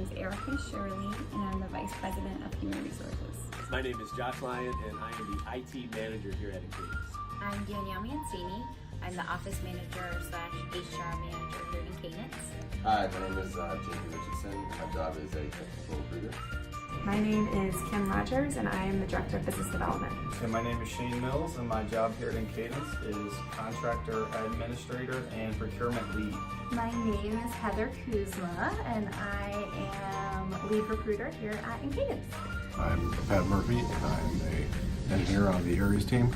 is Erica Shirley, and I'm the Vice President of Human Resources. My name is Josh Lyon, and I am the IT Manager here at InCadence. I'm Danielle Mancini. I'm the Office Manager / HR Manager here at InCadence. Hi, my name is Jamie Richardson. My job is a technical recruiter. My name is Kim Rogers, and I am the Director of Business Development. And my name is Shane Mills, and my job here at InCadence is Contractor Administrator and Procurement Lead. My name is Heather Kuzma, and I am Lead Recruiter here at InCadence. I'm Pat Murphy, and I'm an engineer on the Aries team.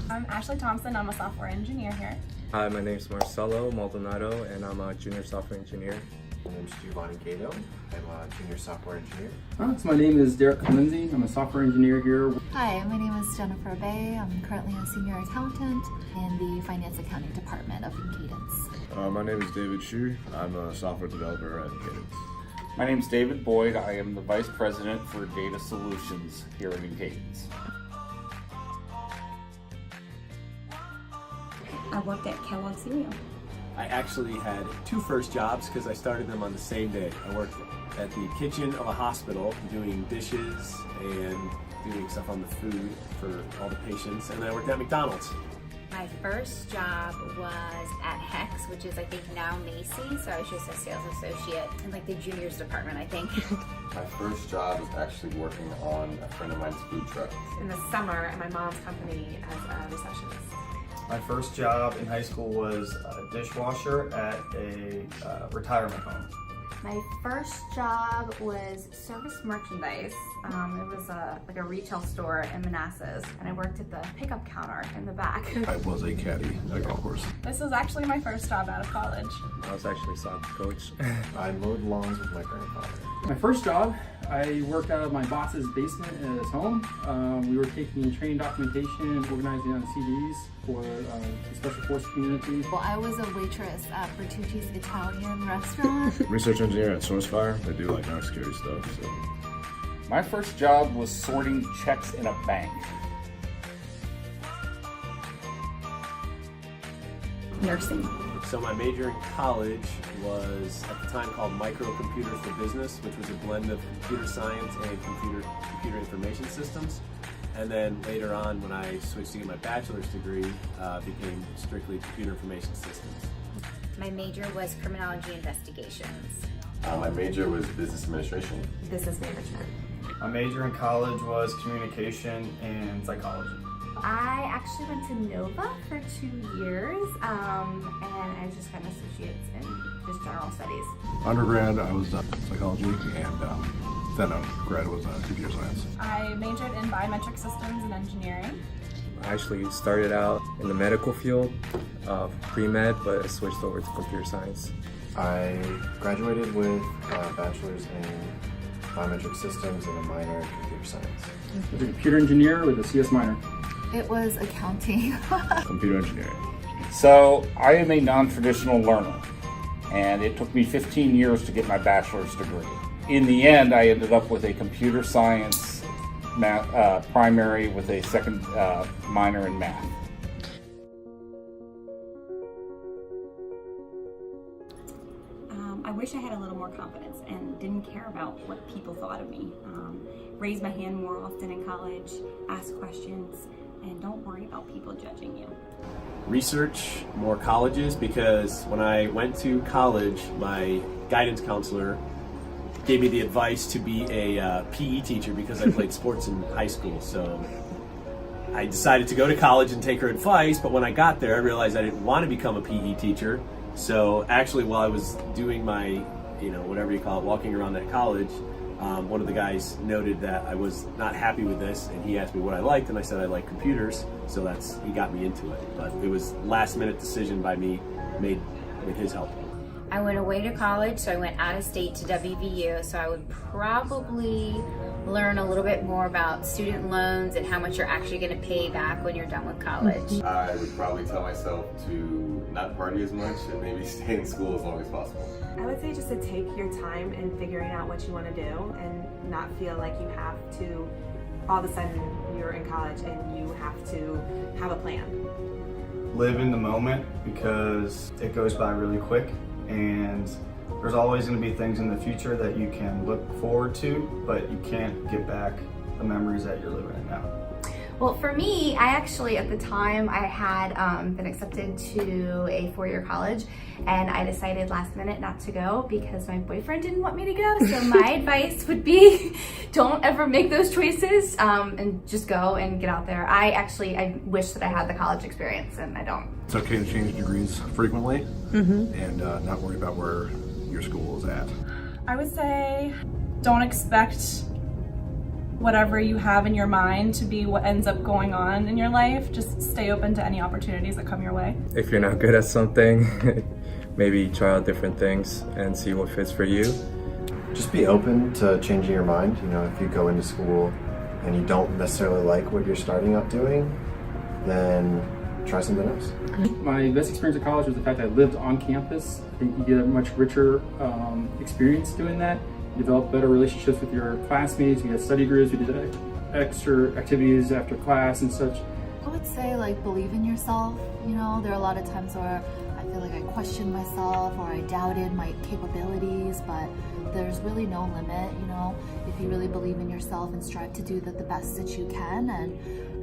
I'm Ashley Thompson. I'm a software engineer here. Hi, my name is Marcelo Maldonado, and I'm a junior software engineer. My name is Giovanni Cato. I'm a junior software engineer. So my name is Derek Lindsay. I'm a software engineer here. Hi, my name is Jennifer Bay. I'm currently a senior accountant in the finance accounting department of InCadence. My name is David Shu. I'm a software developer at InCadence. My name is David Boyd. I am the Vice President for Data Solutions here at InCadence. I worked at Kellogg's Cereal. I actually had two first jobs because I started them on the same day. I worked at the kitchen of a hospital doing dishes and doing stuff on the food for all the patients, and then I worked at McDonald's. My first job was at Hex, which is I think now Macy's, so I was just a sales associate in like the juniors department, I think. My first job was actually working on a friend of mine's food truck. In the summer at my mom's company as a receptionist. My first job in high school was a dishwasher at a retirement home. My first job was service merchandise. It was like a retail store in Manassas, and I worked at the pickup counter in the back. I was a caddy at a golf course. This was actually my first job out of college. I was actually a soccer coach. I mowed lawns with my grandfather. My first job, I worked out of my boss's basement at his home. We were taking training documentation, organizing on CDs for the Special Forces community. Well, I was a waitress at Bertucci's Italian restaurant. Research engineer at SourceFire. They do like network security stuff. So. My first job was sorting checks in a bank. Nursing. So my major in college was at the time called Microcomputers for Business, which was a blend of computer science and computer information systems. And then later on, when I switched to get my bachelor's degree, became strictly computer information systems. My major was criminology investigations. My major was business administration. Business management. My major in college was communication and psychology. I actually went to Nova for 2 years, and I just got an associate's in just general studies. Undergrad, I was psychology, and then grad was computer science. I majored in biometric systems and engineering. I actually started out in the medical field, pre-med, but I switched over to computer science. I graduated with a bachelor's in biometric systems and a minor in computer science. I was a computer engineer with a CS minor. It was accounting. Computer engineering. So I am a non-traditional learner, and it took me 15 years to get my bachelor's degree. In the end, I ended up with a computer science primary with a second minor in math. I wish I had a little more confidence and didn't care about what people thought of me. Raise my hand more often in college, ask questions, and don't worry about people judging you. Research more colleges, because when I went to college, my guidance counselor gave me the advice to be a PE teacher because I played sports in high school. So I decided to go to college and take her advice, but when I got there, I realized I didn't want to become a PE teacher. So actually, while I was doing my, whatever you call it, walking around that college, one of the guys noted that I was not happy with this, and he asked me what I liked, and I said I like computers, so he got me into it. But it was last minute decision by me, made with his help. I went away to college, so I went out of state to WVU, so I would probably learn a little bit more about student loans and how much you're actually going to pay back when you're done with college. I would probably tell myself to not party as much and maybe stay in school as long as possible. I would say just to take your time in figuring out what you want to do and not feel like you have to, all of a sudden you're in college and you have to have a plan. Live in the moment, because it goes by really quick, and There's always going to be things in the future that you can look forward to, but you can't get back the memories that you're living in now. Well, for me, I actually, at the time, I had been accepted to a four-year college, and I decided last minute not to go because my boyfriend didn't want me to go. So my advice would be, don't ever make those choices, and just go and get out there. I wish that I had the college experience, and I don't. It's okay to change degrees frequently and not worry about where your school is at. I would say don't expect whatever you have in your mind to be what ends up going on in your life. Just stay open to any opportunities that come your way. If you're not good at something, maybe try out different things and see what fits for you. Just be open to changing your mind. You know, if you go into school and you don't necessarily like what you're starting out doing, then try something else. My best experience at college was the fact that I lived on campus. I think you get a much richer experience doing that. You develop better relationships with your classmates. We had study groups, we did extra activities after class and such. I would say like believe in yourself. You know, there are a lot of times where I feel like I questioned myself or I doubted my capabilities, but there's really no limit, you know, if you really believe in yourself and strive to do the best that you can.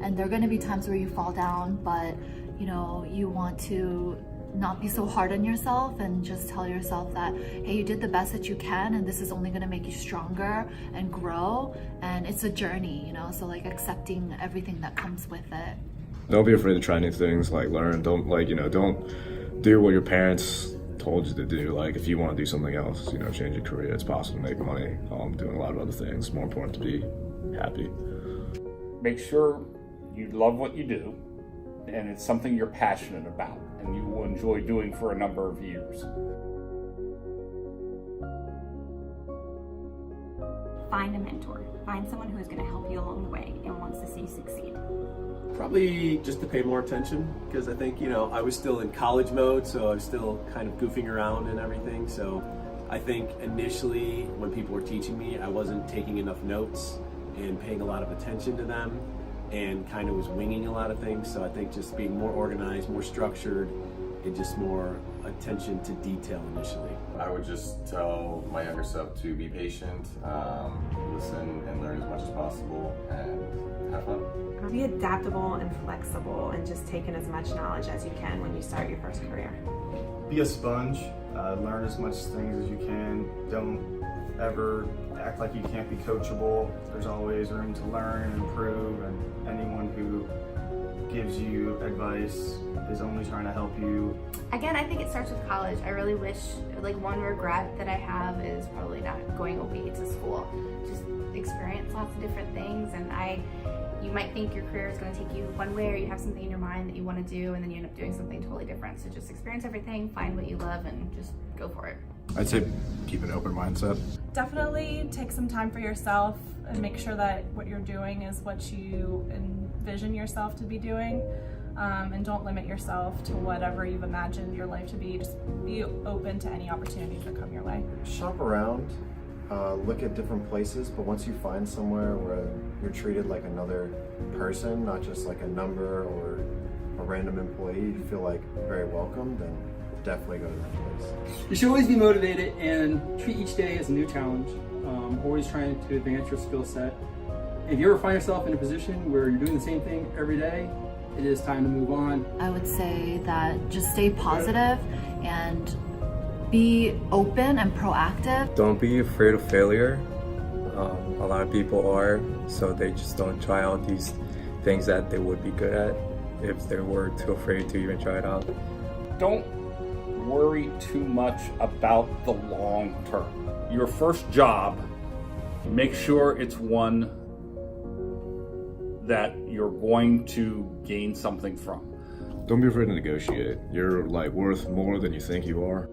And there are going to be times where you fall down, but you know, you want to not be so hard on yourself and just tell yourself that, hey, you did the best that you can and this is only going to make you stronger and grow, and it's a journey, you know, so like accepting everything that comes with it. Don't be afraid to try new things, like learn. Don't do what your parents told you to do. Like if you want to do something else, you know, change your career. It's possible to make money doing a lot of other things. It's more important to be happy. Make sure you love what you do and it's something you're passionate about and you will enjoy doing for a number of years. Find a mentor. Find someone who is going to help you along the way and wants to see you succeed. Probably just to pay more attention, because I think, you know, I was still in college mode, so I was still kind of goofing around and everything. So I think initially when people were teaching me, I wasn't taking enough notes and paying a lot of attention to them, and kind of was winging a lot of things. So I think just being more organized, more structured, and just more attention to detail initially. I would just tell my younger self to be patient, listen and learn as much as possible, and have fun. Be adaptable and flexible and just take in as much knowledge as you can when you start your first career. Be a sponge, learn as much things as you can. Don't ever act like you can't be coachable. There's always room to learn and improve, and anyone who gives you advice is only trying to help you. Again, I think it starts with college. I really wish, like, one regret that I have is probably not going away to school. Just experience lots of different things, and you might think your career is going to take you one way, or you have something in your mind that you want to do, and then you end up doing something totally different. So just experience everything, find what you love, and just go for it. I'd say keep an open mindset. Definitely take some time for yourself and make sure that what you're doing is what you envision yourself to be doing. And don't limit yourself to whatever you've imagined your life to be. Just be open to any opportunities that come your way. Shop around, look at different places, but once you find somewhere where you're treated like another person, not just like a number or a random employee, you feel like very welcome, then definitely go to that place. You should always be motivated and treat each day as a new challenge. Always trying to advance your skill set. If you ever find yourself in a position where you're doing the same thing every day, it is time to move on. I would say that just stay positive and be open and proactive. Don't be afraid of failure. A lot of people are, so they just don't try out these things that they would be good at if they were too afraid to even try it out. Don't worry too much about the long term. Your first job, make sure it's one that you're going to gain something from. Don't be afraid to negotiate. You're like worth more than you think you are.